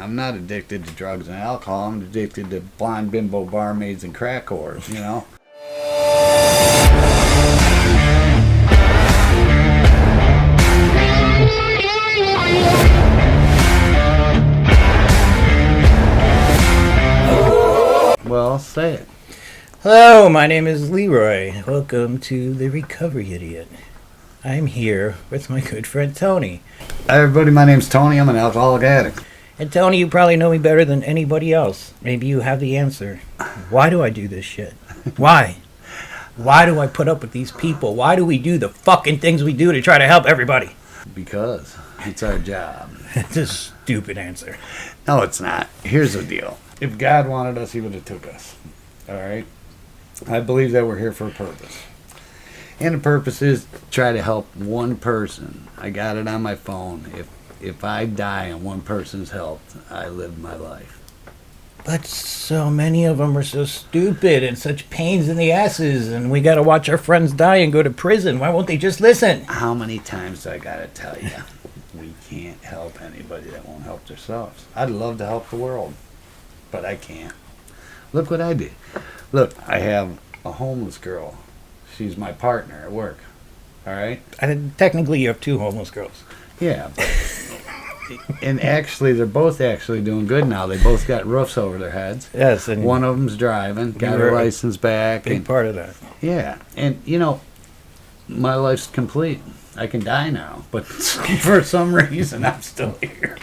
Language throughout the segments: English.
I'm not addicted to drugs and alcohol. I'm addicted to blonde bimbo barmaids and crack whores, you know? Well, say it. Hello, my name is Leroy. Welcome to The Recovery Idiot. I'm here with my good friend Tony. Hi, everybody. My name's Tony. I'm an alcoholic addict. And Tony, you probably know me better than anybody else. Maybe you have the answer. Why do I do this shit? Why? Why do I put up with these people? Why do we do the fucking things we do to try to help everybody? Because it's our job. It's a stupid answer. No, it's not. Here's the deal. If God wanted us, he would have took us. All right? I believe that we're here for a purpose. And the purpose is to try to help one person. I got it on my phone. If I die and one person's helped, I lived my life. But so many of them are so stupid and such pains in the asses, and we gotta watch our friends die and go to prison. Why won't they just listen? How many times do I gotta tell you? We can't help anybody that won't help themselves. I'd love to help the world, but I can't. Look what I did. Look, I have a homeless girl. She's my partner at work. All right? Technically, you have two homeless girls. Yeah, but and actually, they're both actually doing good now. They both got roofs over their heads. Yes, and one of them's driving, got her license back. Big part of that. Yeah, and you know, my life's complete. I can die now, but for some reason, I'm still here.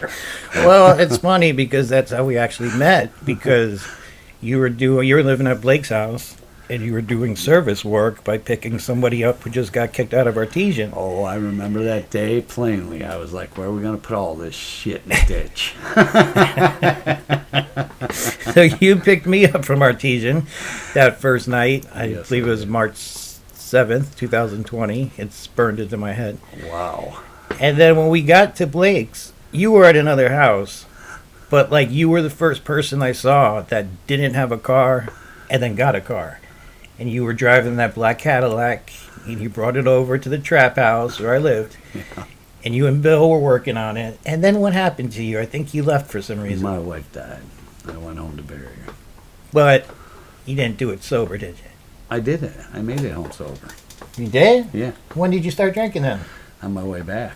Well, it's funny because that's how we actually met. Because you were living at Blake's house. And you were doing service work by picking somebody up who just got kicked out of Artesian. Oh, I remember that day plainly. I was like, where are we going to put all this shit in the ditch? So you picked me up from Artesian that first night. I believe it was March 7th, 2020. It's burned into my head. Wow. And then when we got to Blake's, you were at another house. But, like, you were the first person I saw that didn't have a car and then got a car. And you were driving that black Cadillac, and you brought it over to the trap house where I lived. Yeah. And you and Bill were working on it. And then what happened to you? I think you left for some reason. My wife died. I went home to bury her. But you didn't do it sober, did you? I did it. I made it home sober. You did? Yeah. When did you start drinking then? On my way back.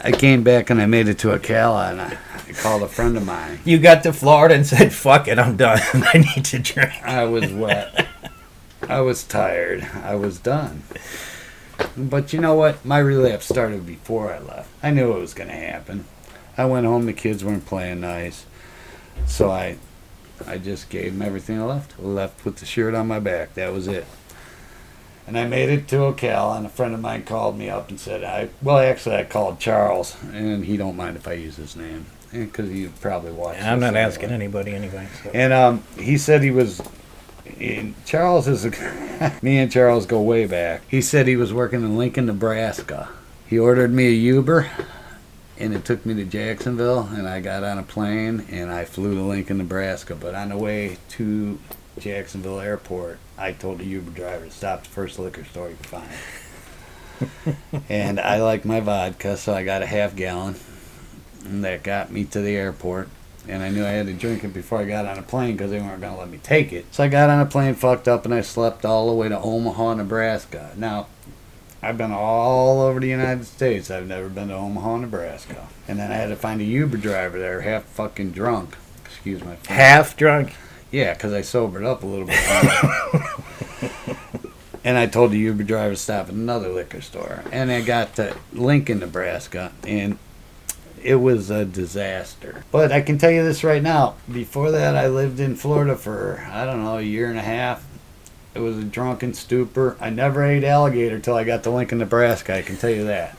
I came back and I made it to Ocala, and I called a friend of mine. You got to Florida and said, fuck it, I'm done. I need to drink. I was wet. I was tired. I was done. But you know what? My relapse started before I left. I knew it was going to happen. I went home. The kids weren't playing nice. So I just gave them everything I left. I left with the shirt on my back. That was it. And I made it to Ocala, and a friend of mine called me up and said, I called Charles, and he don't mind if I use his name. Because you probably watched. I'm not asking anybody anyway. So. And he said he was. Charles is. Me and Charles go way back. He said he was working in Lincoln, Nebraska. He ordered me a Uber, and it took me to Jacksonville, and I got on a plane and I flew to Lincoln, Nebraska. But on the way to Jacksonville Airport, I told the Uber driver to stop the first liquor store you could find. And I like my vodka, so I got a half gallon. And that got me to the airport, and I knew I had to drink it before I got on a plane because they weren't going to let me take it. So I got on a plane, fucked up, and I slept all the way to Omaha, Nebraska. Now, I've been all over the United States. I've never been to Omaha, Nebraska. And then I had to find a Uber driver there, half fucking drunk. Excuse my French. Half drunk? Yeah, because I sobered up a little bit. And I told the Uber driver to stop at another liquor store. And I got to Lincoln, Nebraska, and it was a disaster. But I can tell you this right now. Before that, I lived in Florida for, I don't know, a year and a half. It was a drunken stupor. I never ate alligator till I got to Lincoln, Nebraska. I can tell you that.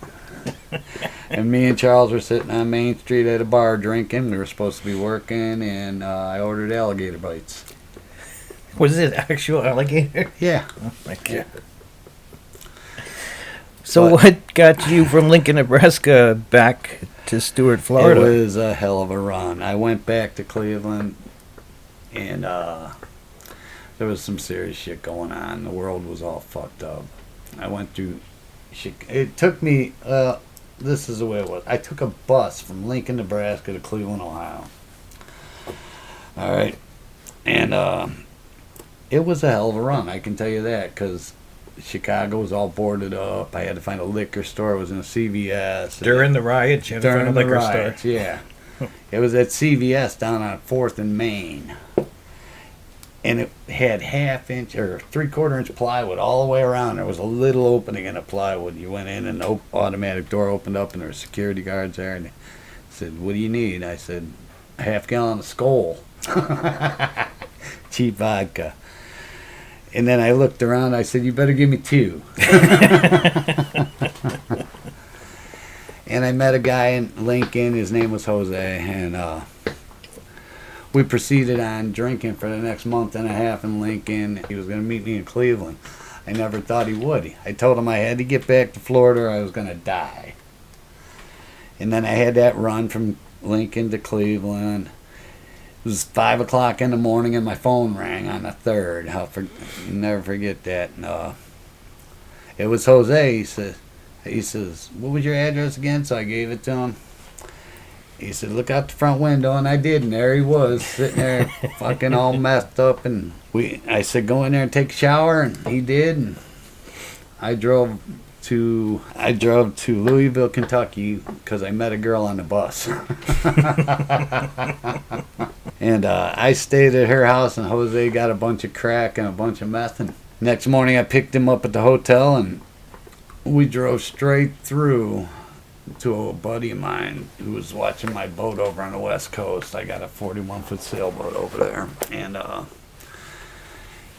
And me and Charles were sitting on Main Street at a bar drinking. We were supposed to be working, and I ordered alligator bites. Was it actual alligator? Yeah. Oh, my God. Yeah. So what got you from Lincoln, Nebraska back to Stuart, Florida? It was a hell of a run. I went back to Cleveland, and there was some serious shit going on. The world was all fucked up. I went through. It took me this is the way it was. I took a bus from Lincoln, Nebraska to Cleveland, Ohio. All right. And it was a hell of a run, I can tell you that, because Chicago was all boarded up. I had to find a liquor store. It was in a CVS. During the riots, you had to find a liquor store. Yeah. It was at CVS down on 4th and Main. And it had 1/2 inch or 3/4 inch plywood all the way around. There was a little opening in the plywood. You went in and the automatic door opened up and there were security guards there. And they said, "What do you need?" I said, "A 1/2 gallon of Skoal." Cheap vodka. And then I looked around. I said, "You better give me 2." And I met a guy in Lincoln. His name was Jose. And we proceeded on drinking for the next month and a half in Lincoln. He was going to meet me in Cleveland. I never thought he would. I told him I had to get back to Florida or I was going to die. And then I had that run from Lincoln to Cleveland. It was 5 o'clock in the morning and my phone rang on the 3rd. I'll never forget that. And, it was Jose. He says, "What was your address again?" So I gave it to him. He said, "Look out the front window," and I did, and there he was, sitting there fucking all messed up. And I said, "Go in there and take a shower," and he did. And I drove to Louisville, Kentucky, because I met a girl on the bus. And I stayed at her house, and Jose got a bunch of crack and a bunch of meth. And next morning, I picked him up at the hotel, and we drove straight through to a buddy of mine who was watching my boat over on the West Coast. I got a 41-foot sailboat over there. And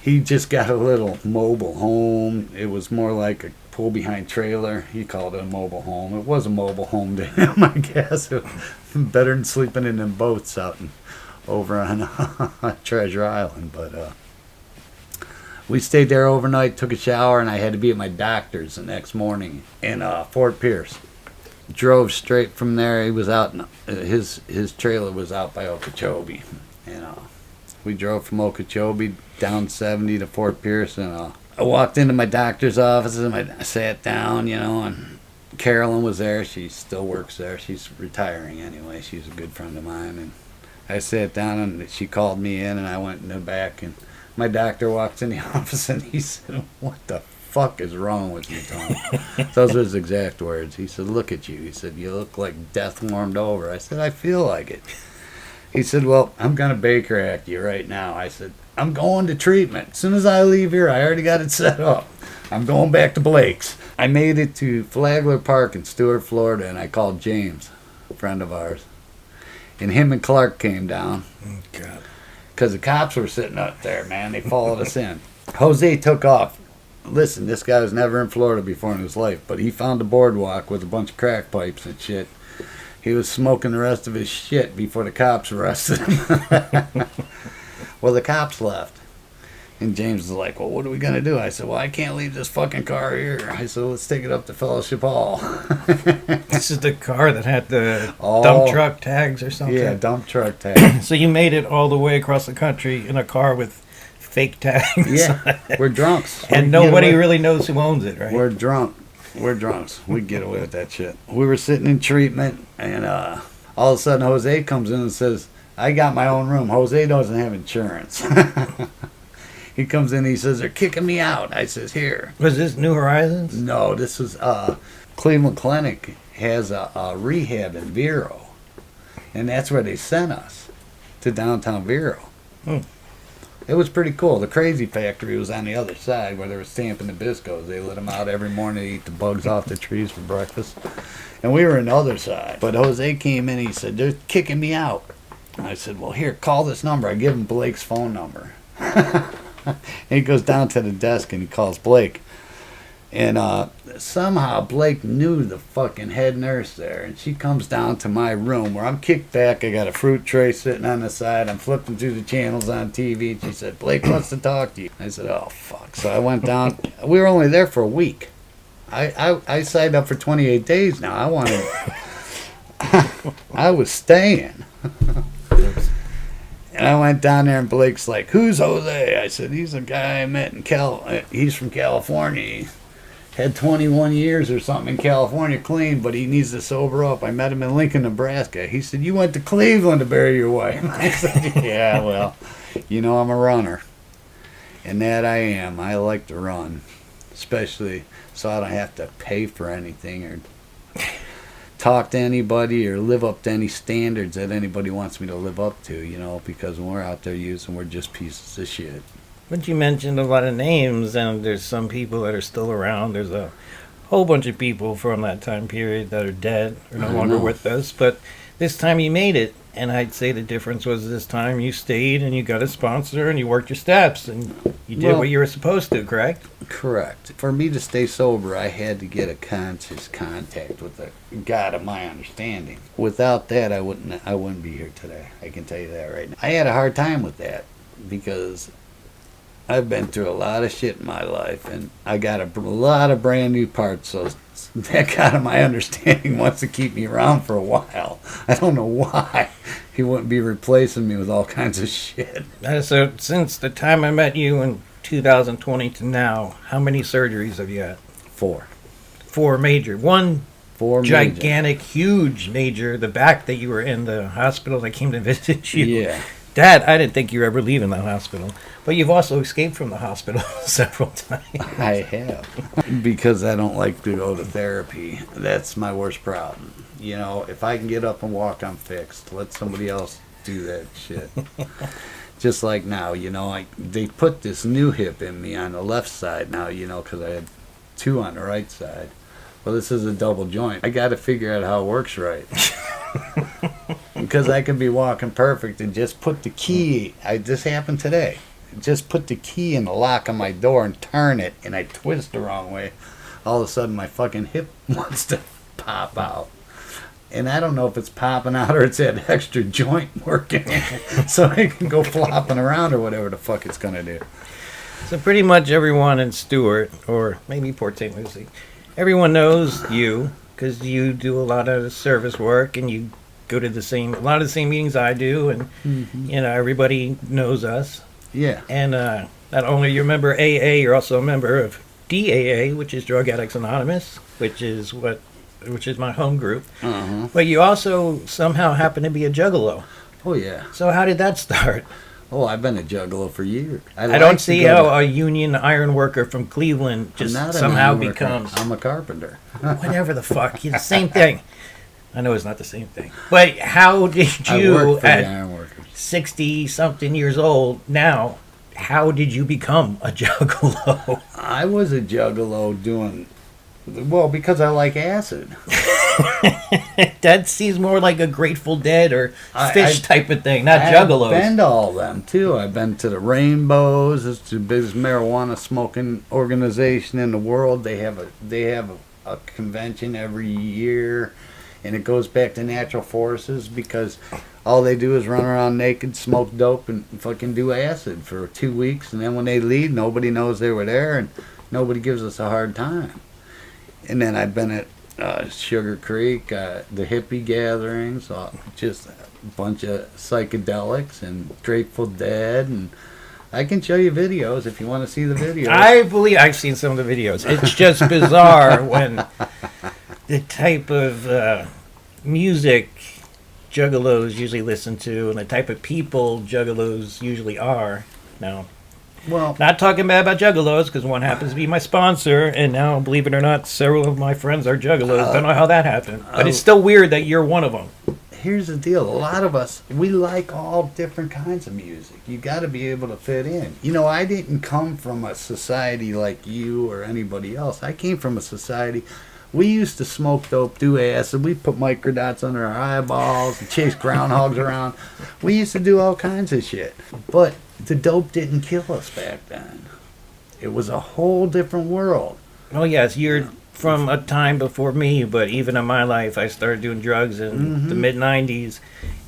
he just got a little mobile home. It was more like a pull-behind trailer. He called it a mobile home. It was a mobile home to him, I guess. It was better than sleeping in them boats out over on Treasure Island. But we stayed there overnight, took a shower, and I had to be at my doctor's the next morning in Fort Pierce. Drove straight from there. He was out his trailer was out by Okeechobee, and we drove from Okeechobee down 70 to Fort Pierce. And I walked into my doctor's office and I sat down, and Carolyn was there. She still works there. She's retiring anyway. She's a good friend of mine. And I sat down and she called me in, and I went in the back, and my doctor walked in the office and he said, "What the fuck is wrong with you, Tony?" Those were his exact words. He said, "Look at you." He said, "You look like death warmed over." I said, "I feel like it." He said, "Well, I'm going to Baker Act you right now." I said, "I'm going to treatment. As soon as I leave here, I already got it set up. I'm going back to Blake's." I made it to Flagler Park in Stuart, Florida, and I called James, a friend of ours. And him and Clark came down. Oh, God. Because the cops were sitting up there, man. They followed us in. Jose took off. Listen, this guy was never in Florida before in his life, but he found a boardwalk with a bunch of crack pipes and shit. He was smoking the rest of his shit before the cops arrested him. Well, the cops left. And James was like, "Well, what are we going to do?" I said, "Well, I can't leave this fucking car here." I said, "Let's take it up to Fellowship Hall." This is the car that had the dump truck tags or something? Yeah, dump truck tags. So you made it all the way across the country in a car with fake tags? Yeah, we're drunks. And nobody really knows who owns it, right? We're drunk. We're drunks. We get away with that shit. We were sitting in treatment, and all of a sudden Jose comes in and says, "I got my own room." Jose doesn't have insurance. He comes in and he says, "They're kicking me out." I says, "Here." Was this New Horizons? No, this was Cleveland Clinic has a rehab in Vero, and that's where they sent us, to downtown Vero. It was pretty cool. The Crazy Factory was on the other side where they were stamping the biscuits. They let them out every morning to eat the bugs off the trees for breakfast. And we were on the other side. But Jose came in and he said, "They're kicking me out." And I said, "Well, here, call this number." I give him Blake's phone number. And he goes down to the desk and he calls Blake. And somehow Blake knew the fucking head nurse there. And she comes down to my room where I'm kicked back. I got a fruit tray sitting on the side. I'm flipping through the channels on TV. And she said, "Blake wants to talk to you." I said, "Oh, fuck." So I went down. We were only there for a week. I signed up for 28 days now. I wanted... I was staying. And I went down there, and Blake's like, "Who's Jose?" I said, "He's a guy I met in he's from California. had 21 years or something in California clean, but he needs to sober up. I met him in Lincoln, Nebraska. He said, "You went to Cleveland to bury your wife." I said, "Yeah, well, I'm a runner." And that I am. I like to run, especially so I don't have to pay for anything or talk to anybody or live up to any standards that anybody wants me to live up to, because when we're out there using, we're just pieces of shit. But you mentioned a lot of names, and there's some people that are still around. There's a whole bunch of people from that time period that are dead or no longer with us. But this time you made it, and I'd say the difference was this time you stayed and you got a sponsor and you worked your steps and you did what you were supposed to, correct? Correct. For me to stay sober, I had to get a conscious contact with the God of my understanding. Without that, I wouldn't be here today. I can tell you that right now. I had a hard time with that because I've been through a lot of shit in my life, and I got a lot of brand new parts, so that God of my understanding wants to keep me around for a while. I don't know why. He wouldn't be replacing me with all kinds of shit. So since the time I met you in 2020 to now, how many surgeries have you had? 4. 4 major. One 4 gigantic, huge major, the back that you were in the hospital that came to visit you. Yeah. Dad, I didn't think you were ever leaving that hospital. But you've also escaped from the hospital several times. I have. Because I don't like to go to therapy. That's my worst problem. If I can get up and walk, I'm fixed. Let somebody else do that shit. Just like now, they put this new hip in me on the left side now, because I had 2 on the right side. Well, this is a double joint. I got to figure out how it works right. Because I could be walking perfect and just put the key. This happened today. Just put the key in the lock on my door and turn it, and I twist the wrong way. All of a sudden, my fucking hip wants to pop out. And I don't know if it's popping out or it's that extra joint working. So I can go flopping around or whatever the fuck it's going to do. So pretty much everyone in Stewart, or maybe Port St. Lucie, everyone knows you because you do a lot of service work and you go to a lot of the same meetings I do, and everybody knows us. Yeah. And not only you're a member of AA, you're also a member of DAA, which is Drug Addicts Anonymous, which is my home group. Uh-huh. But you also somehow happen to be a juggalo. Oh yeah. So how did that start? Oh, I've been a juggalo for years. I don't see how a union iron worker from Cleveland just somehow becomes... I'm a carpenter. Whatever the fuck. It's the same thing. I know it's not the same thing. But how did you, at 60-something years old now, how did you become a juggalo? I was a juggalo because I like acid. That seems more like a Grateful Dead or Fish type of thing, not juggalos. I've been to all of them, too. I've been to the Rainbows. It's the biggest marijuana smoking organization in the world. They have a convention every year, and it goes back to natural forces because all they do is run around naked, smoke dope, and fucking do acid for 2 weeks. And then when they leave, nobody knows they were there, and nobody gives us a hard time. And then I've been at Sugar Creek, the hippie gatherings, just a bunch of psychedelics and Grateful Dead, and I can show you videos if you want to see the videos. I believe I've seen some of the videos. It's just bizarre when the type of music juggalos usually listen to and the type of people juggalos usually are. Now, well, not talking bad about juggalos because one happens to be my sponsor, and now, believe it or not, several of my friends are juggalos. Don't know how that happened, but it's still weird that you're one of them. Here's the deal. A lot of us, we like all different kinds of music. You got to be able to fit in. I didn't come from a society like you or anybody else. I came from a society. We used to smoke dope, do acid. We put microdots under our eyeballs and chase groundhogs around. We used to do all kinds of shit. But the dope didn't kill us back then. It was a whole different world. Oh, yes, you're from a time before me, but even in my life, I started doing drugs in the mid-'90s,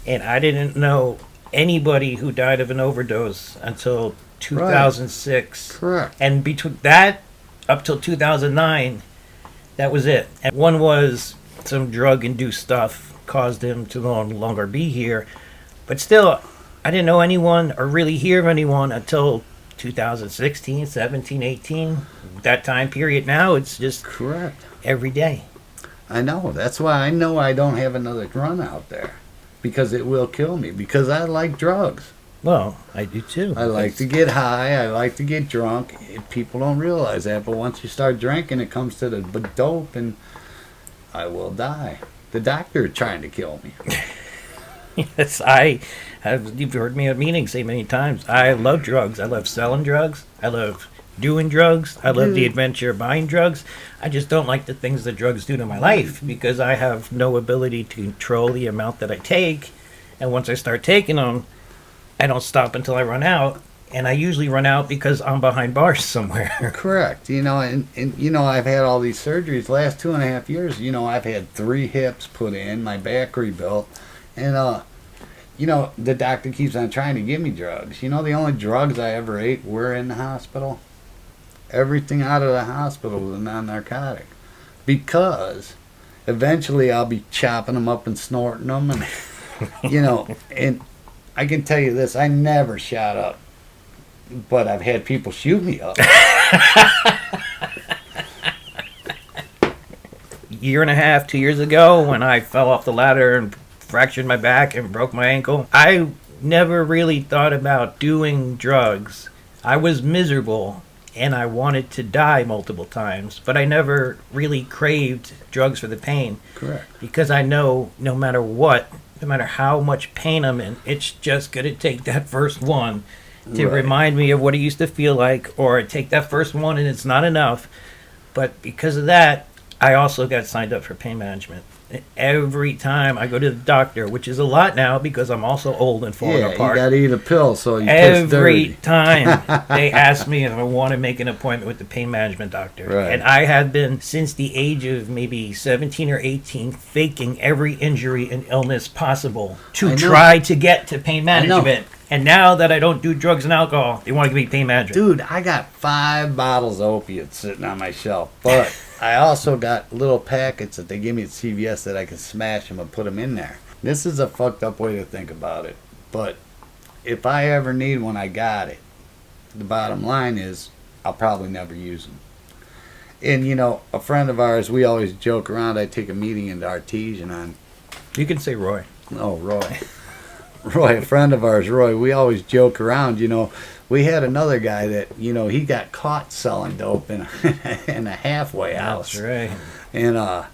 and I didn't know anybody who died of an overdose until 2006. Right. Correct. And between that up till 2009, that was it. And one was some drug-induced stuff caused him to no longer be here, but still, I didn't know anyone or really hear of anyone until 2016, 17, 18, that time period now, it's just Correct. every day. I know. That's why I know I don't have another run out there. Because it will kill me. Because I like drugs. Well, I do too. I like to get high. I like to get drunk. People don't realize that. But once you start drinking, it comes to the dope and I will die. The doctor is trying to kill me. Yes, I have. You've heard me at meetings say many times. I love drugs. I love selling drugs. I love doing drugs. I love the adventure of buying drugs. I just don't like the things that drugs do to my life because I have no ability to control the amount that I take. And once I start taking them, I don't stop until I run out. And I usually run out because I'm behind bars somewhere. Correct. And I've had all these surgeries. Last 2.5 years, I've had 3 hips put in, my back rebuilt. And, the doctor keeps on trying to give me drugs. The only drugs I ever ate were in the hospital. Everything out of the hospital was a non-narcotic. Because eventually I'll be chopping them up and snorting them. And, and I can tell you this, I never shot up. But I've had people shoot me up. Year and a half, 2 years ago, when I fell off the ladder and fractured my back and broke my ankle, I never really thought about doing drugs. I was miserable and I wanted to die multiple times, but I never really craved drugs for the pain. Correct. Because I know no matter what, no matter how much pain I'm in, it's just going to take that first one to remind me of what it used to feel like, or take that first one and it's not enough. But because of that, I also got signed up for pain management. Every time I go to the doctor, which is a lot now because I'm also old and falling apart. You got to eat a pill so you piss dirty. Every time they ask me if I want to make an appointment with the pain management doctor. Right. And I have been, since the age of maybe 17 or 18, faking every injury and illness possible to try to get to pain management. And now that I don't do drugs and alcohol, they want to give me pain management. Dude, I got 5 bottles of opiates sitting on my shelf. But I also got little packets that they give me at CVS that I can smash them and put them in there. This is a fucked up way to think about it. But if I ever need one, I got it. The bottom line is I'll probably never use them. And, a friend of ours, we always joke around. I take a meeting into Artesian on... You can say Roy. Oh, Roy. Roy, a friend of ours, Roy, we always joke around, we had another guy that, he got caught selling dope in a halfway house. That's right. And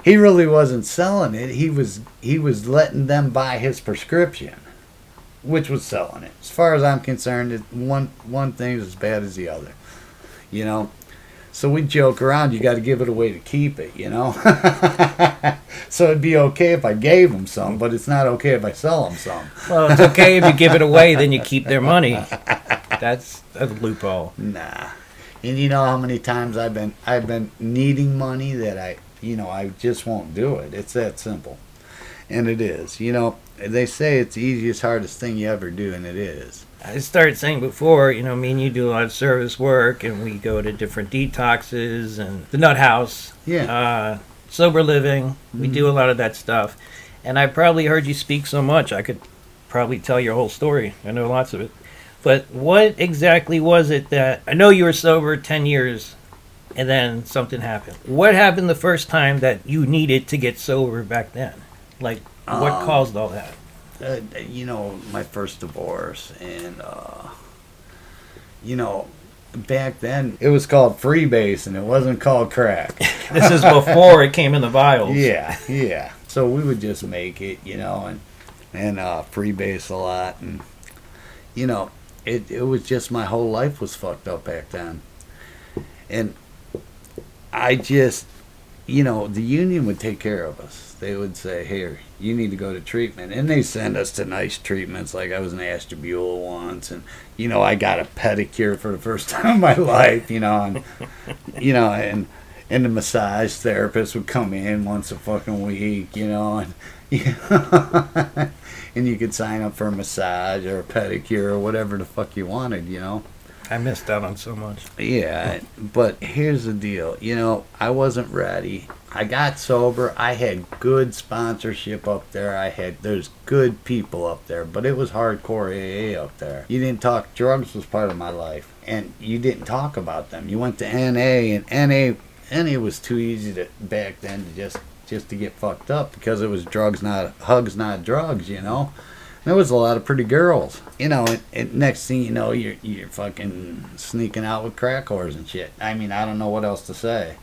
he really wasn't selling it. He was letting them buy his prescription, which was selling it. As far as I'm concerned, one thing is as bad as the other, So we joke around, you got to give it away to keep it, So it'd be okay if I gave them some, but it's not okay if I sell them some. Well, it's okay if you give it away, then you keep their money. That's a loophole. Nah. And you know how many times I've been needing money that I just won't do it. It's that simple. And it is. They say it's the easiest, hardest thing you ever do, and it is. I started saying before, me and you do a lot of service work, and we go to different detoxes and the Nut House. Yeah. Sober living. We do a lot of that stuff. And I probably heard you speak so much, I could probably tell your whole story. I know lots of it. But what exactly was it that... I know you were sober 10 years, and then something happened. What happened the first time that you needed to get sober back then? Like, what caused all that? My first divorce, and back then it was called freebase and it wasn't called crack. This is before it came in the vials. Yeah. So we would just make it, and freebase a lot, and it was just, my whole life was fucked up back then, and I just, the union would take care of us. They would say, here, you need to go to treatment. And they send us to nice treatments. Like I was in Ashtabula once. And, I got a pedicure for the first time in my life, and, and the massage therapist would come in once a fucking week, and, and you could sign up for a massage or a pedicure or whatever the fuck you wanted, I missed out on so much. Yeah, but here's the deal. You know, I wasn't ready. I got sober. I had good sponsorship up there. There's good people up there, but it was hardcore AA up there. You didn't talk. Drugs was part of my life, and you didn't talk about them. You went to NA, and NA was too easy to back then to just to get fucked up because it was drugs, not hugs, not drugs. You know. There was a lot of pretty girls, you know. And next thing you know, you're fucking sneaking out with crack whores and shit. I mean, I don't know what else to say,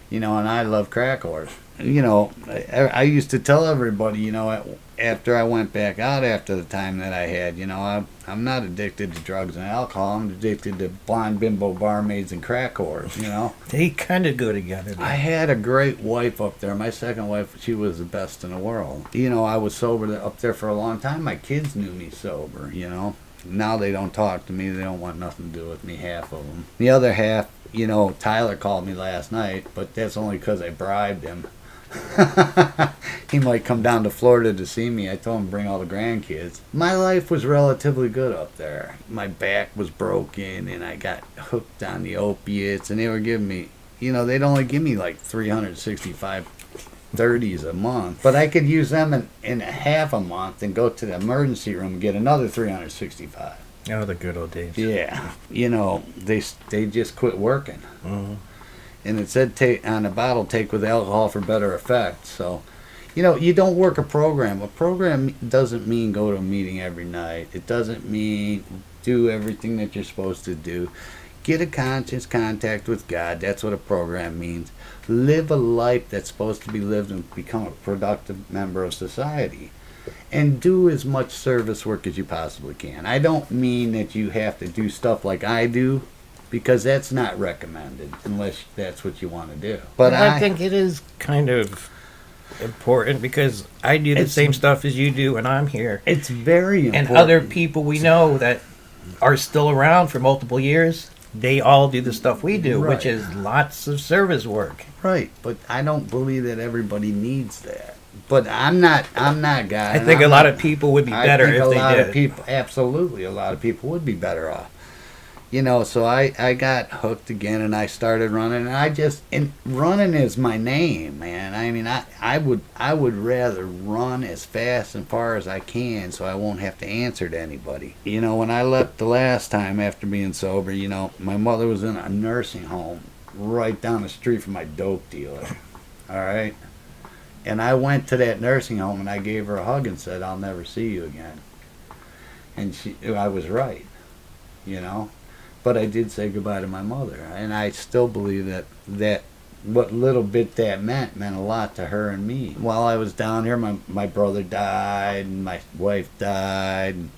you know. And I love crack whores. You know, I used to tell everybody, you know, after I went back out after the time that I had, you know, I'm not addicted to drugs and alcohol. I'm addicted to blonde bimbo barmaids and crack whores, you know. They kind of go together. I had a great wife up there. My second wife, she was the best in the world. You know, I was sober up there for a long time. My kids knew me sober, you know. Now they don't talk to me. They don't want nothing to do with me, half of them. The other half, you know, Tyler called me last night, but that's only because I bribed him. He might come down to Florida to see me. I told him to bring all the grandkids. My life was relatively good up there. My back was broken and I got hooked on the opiates, and they were giving me, you know, they'd only give me like 365 30s a month, but I could use them in a half a month and go to the emergency room and get another 365. Oh, the good old days. Yeah, you know, they just quit working. Mm-hmm. And it said on the bottle, take with alcohol for better effect. So, you know, you don't work a program. A program doesn't mean go to a meeting every night. It doesn't mean do everything that you're supposed to do. Get a conscious contact with God. That's what a program means. Live a life that's supposed to be lived and become a productive member of society. And do as much service work as you possibly can. I don't mean that you have to do stuff like I do, because that's not recommended unless that's what you want to do. But I think it is kind of important because I do the same stuff as you do and I'm here. It's very important. And other people we know that are still around for multiple years, they all do the stuff we do, Right. which is lots of service work. Right, but I don't believe that everybody needs that. But I'm not God. I think a lot of people would be better if they did. Absolutely, a lot of people would be better off. You know, so I got hooked again and I started running, and running is my name, man. I mean, I would rather run as fast and far as I can so I won't have to answer to anybody. You know, when I left the last time after being sober, you know, my mother was in a nursing home right down the street from my dope dealer. All right? And I went to that nursing home and I gave her a hug and said, I'll never see you again. And I was right, you know. But I did say goodbye to my mother, and I still believe that what little bit that meant a lot to her and me. While I was down here, my brother died, and my wife died. And,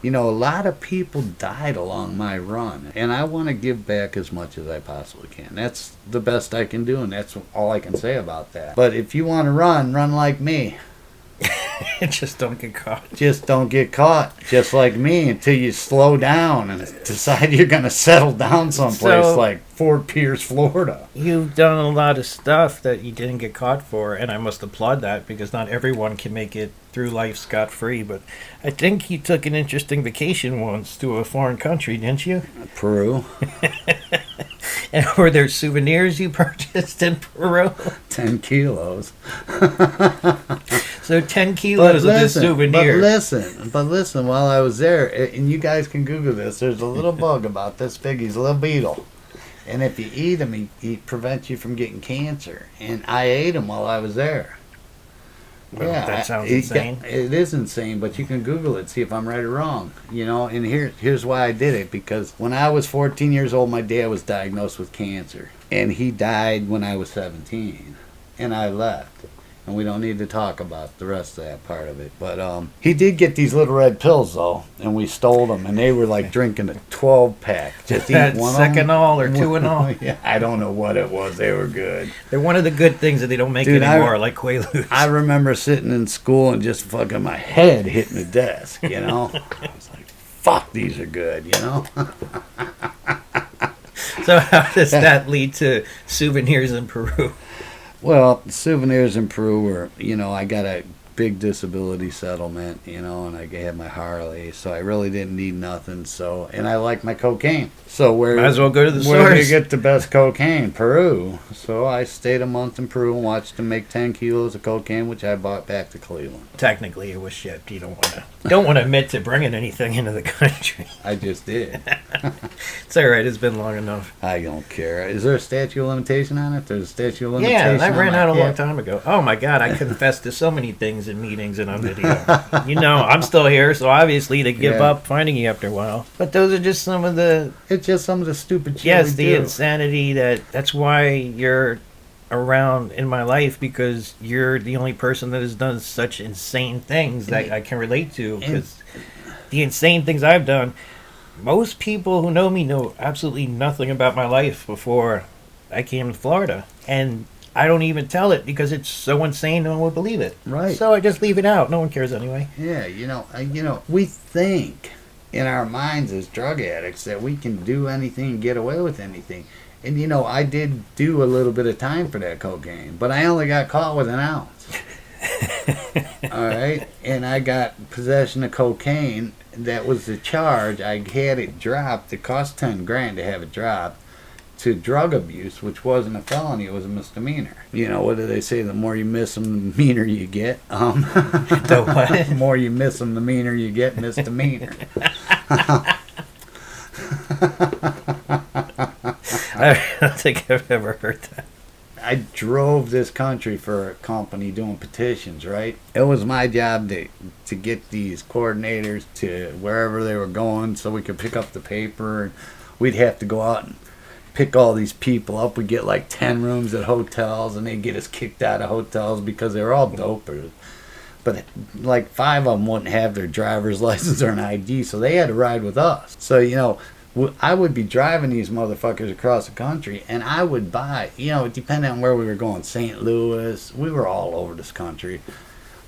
you know, a lot of people died along my run, and I want to give back as much as I possibly can. That's the best I can do, and that's all I can say about that. But if you want to run like me. Just don't get caught. Just don't get caught, just like me, until you slow down and decide you're going to settle down someplace like Fort Pierce, Florida. You've done a lot of stuff that you didn't get caught for, and I must applaud that because not everyone can make it through life scot-free. But I think you took an interesting vacation once to a foreign country, didn't you? Peru. And were there souvenirs you purchased in Peru? 10 kilos. So 10 kilos of this souvenir. But listen, while I was there, and you guys can Google this, there's a little bug about this big. He's a little beetle. And if you eat him, he prevents you from getting cancer. And I ate him while I was there. Well, yeah, that sounds insane. It is insane, but you can Google it, see if I'm right or wrong. You know, and here's why I did it. Because when I was 14 years old, my dad was diagnosed with cancer. And he died when I was 17. And I left. And we don't need to talk about the rest of that part of it. But he did get these little red pills, though. And we stole them. And they were like drinking a 12-pack. Just eat one Seconal or Tuinol? Yeah, I don't know what it was. They were good. They're one of the good things that they don't make anymore, like Quaaludes. I remember sitting in school and just fucking my head hitting the desk, you know? I was like, fuck, these are good, you know? So how does that lead to souvenirs in Peru? Well, souvenirs in Peru were, you know, I got a big disability settlement, and I had my Harley, so I really didn't need nothing. So, and I like my cocaine. So Might as well go to the where do you source. get the best cocaine? Peru. So I stayed a month in Peru and watched them make 10 kilos of cocaine, which I bought back to Cleveland. Technically, it was shipped. You don't want to admit to bringing anything into the country. I just did. It's all right. It's been long enough. I don't care. Is there a statute of limitation on it? There's a statute of limitation. Yeah, that on ran my out a long hip. time ago. Oh my God, I confessed to so many things in meetings and on video. I'm still here, so obviously they give Yeah. up finding you after a while. But those are just some of the It's just some of the stupid shit yes, we the do. insanity that's why you're around in my life, because you're the only person that has done such insane things that I can relate to. Because the insane things I've done, most people who know me know absolutely nothing about my life before I came to Florida, and I don't even tell it because it's so insane no one would believe it. Right. So I just leave it out. No one cares anyway. Yeah, we think in our minds as drug addicts that we can do anything and get away with anything. And I did do a little bit of time for that cocaine, but I only got caught with an ounce. All right, and I got possession of cocaine. That was the charge. I had it dropped. It cost $10,000 to have it dropped to drug abuse, which wasn't a felony. It was a misdemeanor. What do they say? The more you miss them, the meaner you get. The what? The more you miss them, the meaner you get. Misdemeanor. I don't think I've ever heard that. I drove this country for a company doing petitions, right? It was my job to get these coordinators to wherever they were going so we could pick up the paper. And we'd have to go out and pick all these people up. We'd get like 10 rooms at hotels, and they'd get us kicked out of hotels because they were all dopers. But like 5 of them wouldn't have their driver's license or an ID, so they had to ride with us. So, I would be driving these motherfuckers across the country, and I would buy, depending on where we were going, St. Louis, we were all over this country.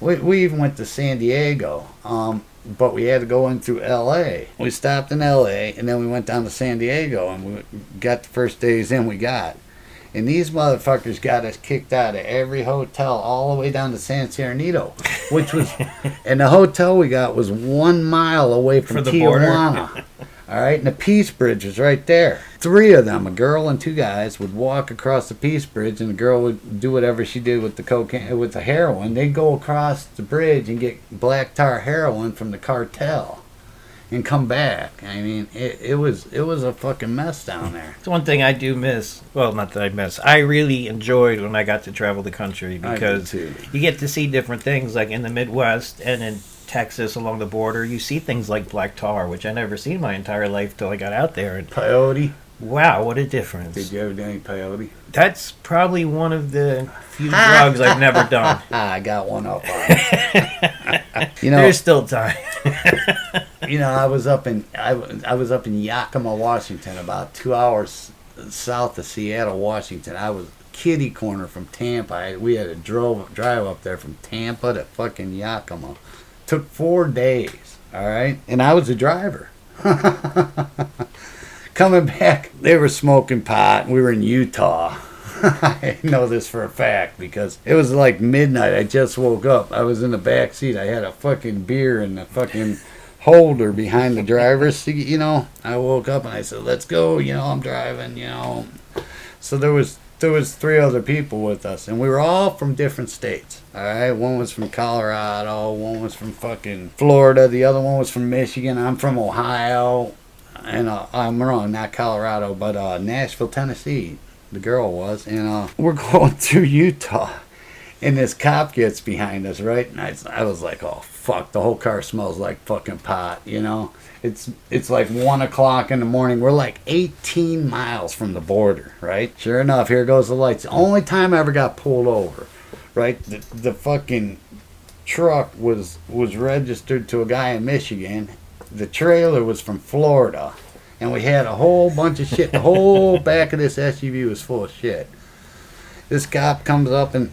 We even went to San Diego, but we had to go in through L.A. We stopped in L.A., and then we went down to San Diego, and we got the first days in we got. And these motherfuckers got us kicked out of every hotel all the way down to San Cernito, which was, and the hotel we got was 1 mile away from For the border. Tijuana. All right, and the Peace Bridge was right there. 3 of them, a girl and 2 guys, would walk across the Peace Bridge, and the girl would do whatever she did with the cocaine, with the heroin. They'd go across the bridge and get black tar heroin from the cartel, and come back. I mean, it was a fucking mess down there. It's one thing I do miss. Well, not that I miss. I really enjoyed when I got to travel the country because I did too. you get to see different things, like in the Midwest and in Texas along the border. You see things like black tar, which I never seen my entire life till I got out there. And Peyote. wow, what a difference! Did you ever do any peyote? That's probably one of the few drugs I've never done. I got one up on it. There's still time. I was up in Yakima, Washington, about 2 hours south of Seattle, Washington. I was kitty corner from Tampa. We had to drive up there from Tampa to fucking Yakima. Took 4 days, all right? And I was the driver. Coming back, they were smoking pot, and we were in Utah. I know this for a fact because it was like midnight. I just woke up. I was in the back seat. I had a fucking beer in the fucking holder behind the driver's seat, I woke up and I said, let's go, I'm driving, So there was 3 other people with us, and we were all from different states. All right, one was from Colorado, one was from fucking Florida, the other one was from Michigan. I'm from Ohio, and I'm wrong, not Colorado, but Nashville, Tennessee. The girl was, and we're going through Utah, and this cop gets behind us, right? And I was like, oh fuck, the whole car smells like fucking pot, It's like 1 o'clock in the morning. We're like 18 miles from the border, right? Sure enough, here goes the lights. The only time I ever got pulled over, right? The fucking truck was registered to a guy in Michigan. The trailer was from Florida. And we had a whole bunch of shit. The whole back of this SUV was full of shit. This cop comes up and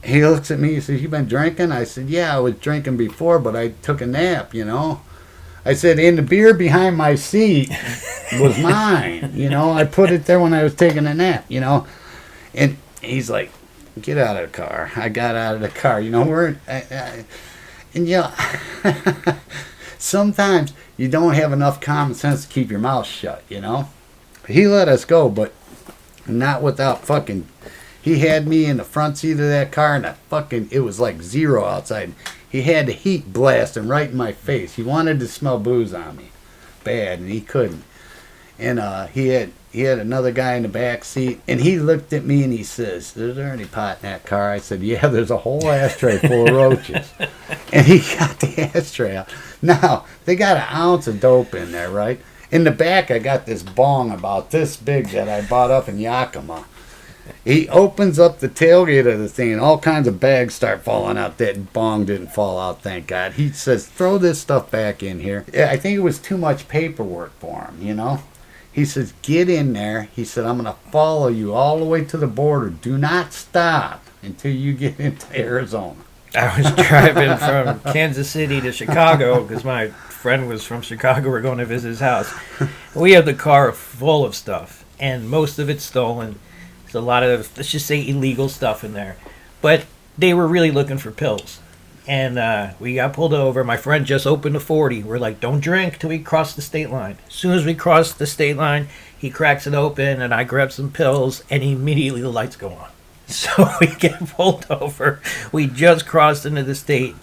he looks at me. He says, "You been drinking?" I said, "Yeah, I was drinking before, but I took a nap, I said, "And the beer behind my seat was mine, I put it there when I was taking a nap, And he's like, Get out of the car. I got out of the car. You know, and you know, sometimes you don't have enough common sense to keep your mouth shut, you know? He let us go, but not without fucking... He had me in the front seat of that car, and it was like 0 outside. He had the heat blasting right in my face. He wanted to smell booze on me bad, and he couldn't. And he had another guy in the back seat, and he looked at me and he says, "Is there any pot in that car?" I said, "Yeah, there's a whole ashtray full of roaches." And he got the ashtray out. Now, they got an ounce of dope in there, right? In the back, I got this bong about this big that I bought up in Yakima. He opens up the tailgate of the thing, and all kinds of bags start falling out. That bong didn't fall out, thank God. He says, "Throw this stuff back in here." I think it was too much paperwork for him, you know? He says, "Get in there." He said, "I'm going to follow you all the way to the border. Do not stop until you get into Arizona." I was driving from Kansas City to Chicago because my friend was from Chicago. We're going to visit his house. We have the car full of stuff, and most of it's stolen. There's a lot of, let's just say, illegal stuff in there. But they were really looking for pills. And we got pulled over. My friend just opened a 40. We're like, don't drink till we cross the state line. As soon as we cross the state line, he cracks it open, and I grab some pills, and immediately the lights go on. So we get pulled over. We just crossed into the state,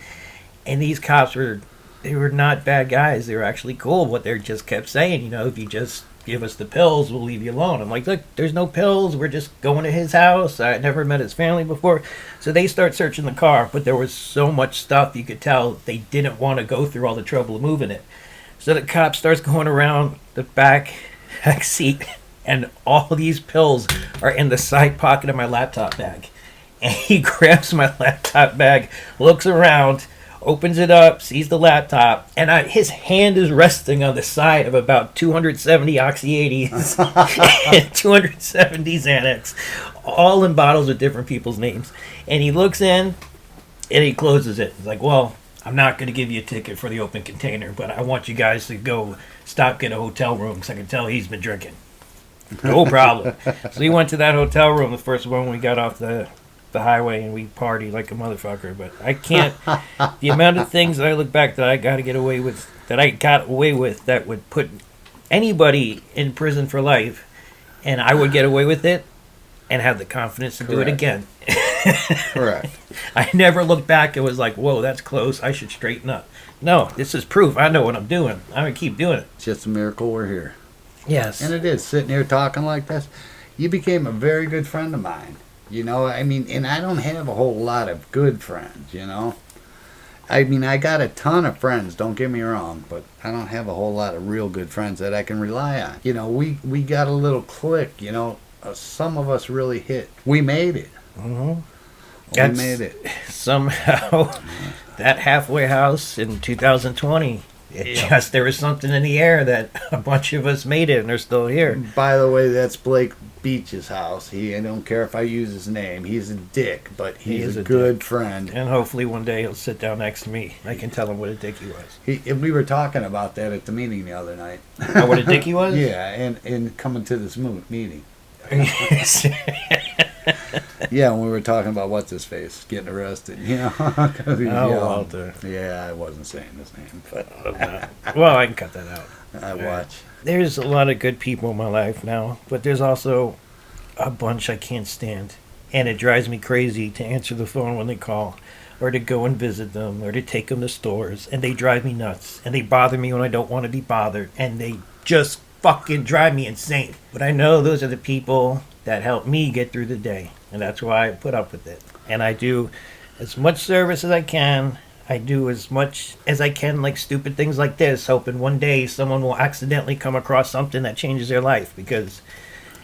and these cops were not bad guys. They were actually cool, but they just kept saying, you know, if you just give us the pills, we'll leave you alone. I'm like, look, there's no pills. We're just going to his house. I never met his family before. So they start searching the car, but there was so much stuff you could tell they didn't want to go through all the trouble of moving it. So the cop starts going around the back seat, and all these pills are in the side pocket of my laptop bag. And he grabs my laptop bag, looks around, opens it up, sees the laptop, and his hand is resting on the side of about 270 Oxy 80s and 270 Xanax, all in bottles with different people's names. And he looks in, and he closes it. He's like, "Well, I'm not going to give you a ticket for the open container, but I want you guys to go get a hotel room because I can tell he's been drinking." No problem. So we went to that hotel room, the first one when we got off the highway, and we partied like a motherfucker. But I can't, the amount of things that I look back that I got away with that would put anybody in prison for life, and I would get away with it and have the confidence to do it again. Correct. I never looked back and was like, whoa, that's close, I should straighten up. No, this is proof. I know what I'm doing. I'm going to keep doing it. It's just a miracle we're here. Yes. And it is, sitting here talking like this. You became a very good friend of mine. You know, I mean, and I don't have a whole lot of good friends, you know. I mean, I got a ton of friends, don't get me wrong, but I don't have a whole lot of real good friends that I can rely on. You know, we got a little clique, you know. Some of us really hit. We made it. Mm-hmm. We made it. Somehow, that halfway house in 2020, there was something in the air that a bunch of us made it, and they're still here. By the way, that's Blake Beach's house. I don't care if I use his name. He's a dick, but he's a good friend. And hopefully one day he'll sit down next to me. I can tell him what a dick he was. We were talking about that at the meeting the other night. Oh, what a dick he was? Yeah, and coming to this meeting. Yeah, when we were talking about what's his face getting arrested, you know. Walter. Yeah, I wasn't saying his name, but well, I can cut that out. I watch. There's a lot of good people in my life now, but there's also a bunch I can't stand, and it drives me crazy to answer the phone when they call, or to go and visit them, or to take them to stores, and they drive me nuts, and they bother me when I don't want to be bothered, and they just fucking drive me insane. But I know those are the people that help me get through the day, and that's why I put up with it. And I do as much service as I can. I do as much as I can, like stupid things like this, hoping one day someone will accidentally come across something that changes their life. Because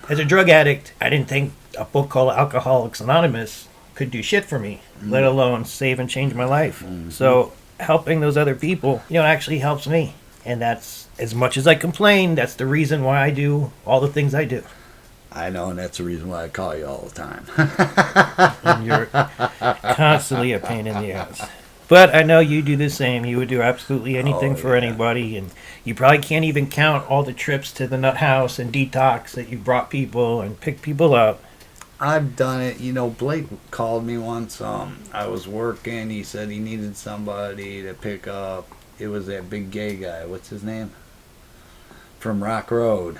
as a drug addict, I didn't think a book called Alcoholics Anonymous could do shit for me, let alone save and change my life. Mm-hmm. So helping those other people, actually helps me. And that's, as much as I complain, that's the reason why I do all the things I do. I know, and that's the reason why I call you all the time. And you're constantly a pain in the ass. But I know you do the same. You would do absolutely anything for anybody. And you probably can't even count all the trips to the nut house and detox that you brought people and picked people up. I've done it. You know, Blake called me once. I was working. He said he needed somebody to pick up. It was that big gay guy. What's his name? From Rock Road.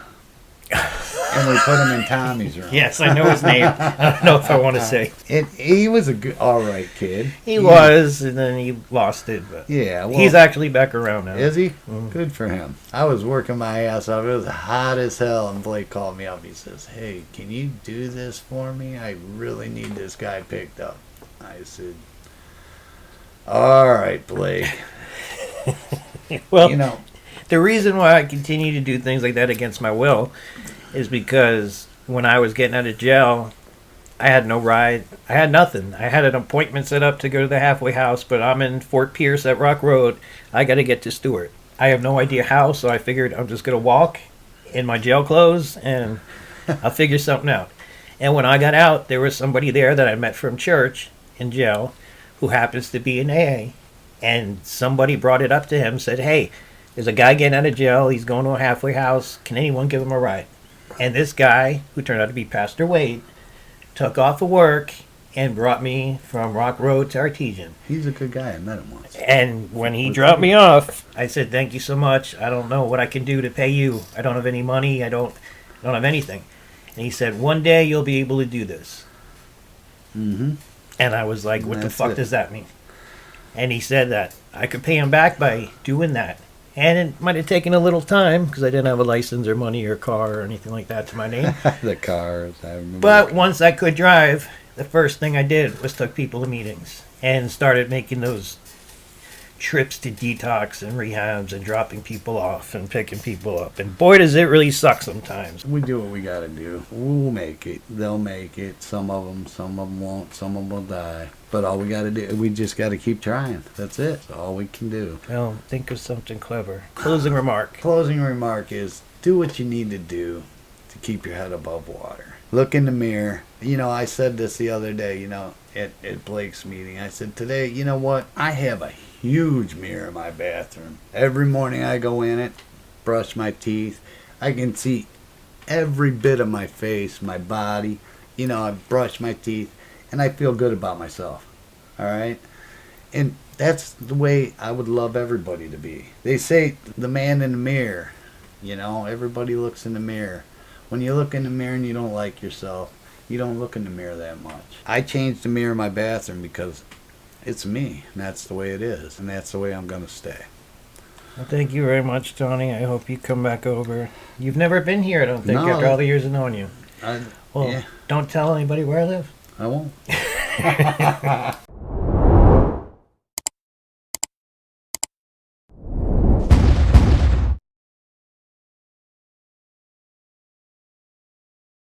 And we put him in Tommy's room. Yes, I know his name. I don't know if I want to say. He was a good, all right kid. He was, and then he lost it. But yeah, well, he's actually back around now. Is he? Good for him. I was working my ass off. It was hot as hell, and Blake called me up. He says, "Hey, can you do this for me? I really need this guy picked up." I said, "All right, Blake." Well, you know, the reason why I continue to do things like that against my will is because when I was getting out of jail, I had no ride. I had nothing. I had an appointment set up to go to the halfway house, but I'm in Fort Pierce at Rock Road. I got to get to Stewart. I have no idea how, so I figured I'm just going to walk in my jail clothes and I'll figure something out. And when I got out, there was somebody there that I met from church in jail who happens to be in AA. And somebody brought it up to him, said, "Hey, there's a guy getting out of jail. He's going to a halfway house. Can anyone give him a ride?" And this guy, who turned out to be Pastor Wade, took off of work and brought me from Rock Road to Artesian. he's a good guy. I met him once. And when he dropped me off, I said, "Thank you so much. I don't know what I can do to pay you. I don't have any money. I don't have anything." And he said, "One day you'll be able to do this." Mm-hmm. And I was like, "What the That's fuck it. does that mean?" And he said that I could pay him back by doing that. And it might have taken a little time because I didn't have a license or money or car or anything like that to my name. The cars. I remember. But once I could drive, the first thing I did was took people to meetings and started making those trips to detox and rehabs and dropping people off and picking people up. And boy, does it really suck sometimes. We do what we gotta do. We'll make it. They'll make it. Some of them won't. Some of them will die. But all we gotta do, we just gotta keep trying. That's it. That's all we can do. Well, think of something clever. Closing remark. Closing remark is do what you need to do to keep your head above water. Look in the mirror. You know, I said this the other day, you know, at Blake's meeting. I said, today, you know what? I have a huge mirror in my bathroom. Every morning I go in it, brush my teeth. I can see every bit of my face, my body. You know, I brush my teeth, and I feel good about myself. All right? And that's the way I would love everybody to be. They say the man in the mirror. You know, everybody looks in the mirror. When you look in the mirror and you don't like yourself, you don't look in the mirror that much. I changed the mirror in my bathroom because it's me, and that's the way it is, and that's the way I'm going to stay. Well, thank you very much, Tony. I hope you come back over. You've never been here, I don't think, No. after all the years of knowing you. Well, Yeah, don't tell anybody where I live. I won't.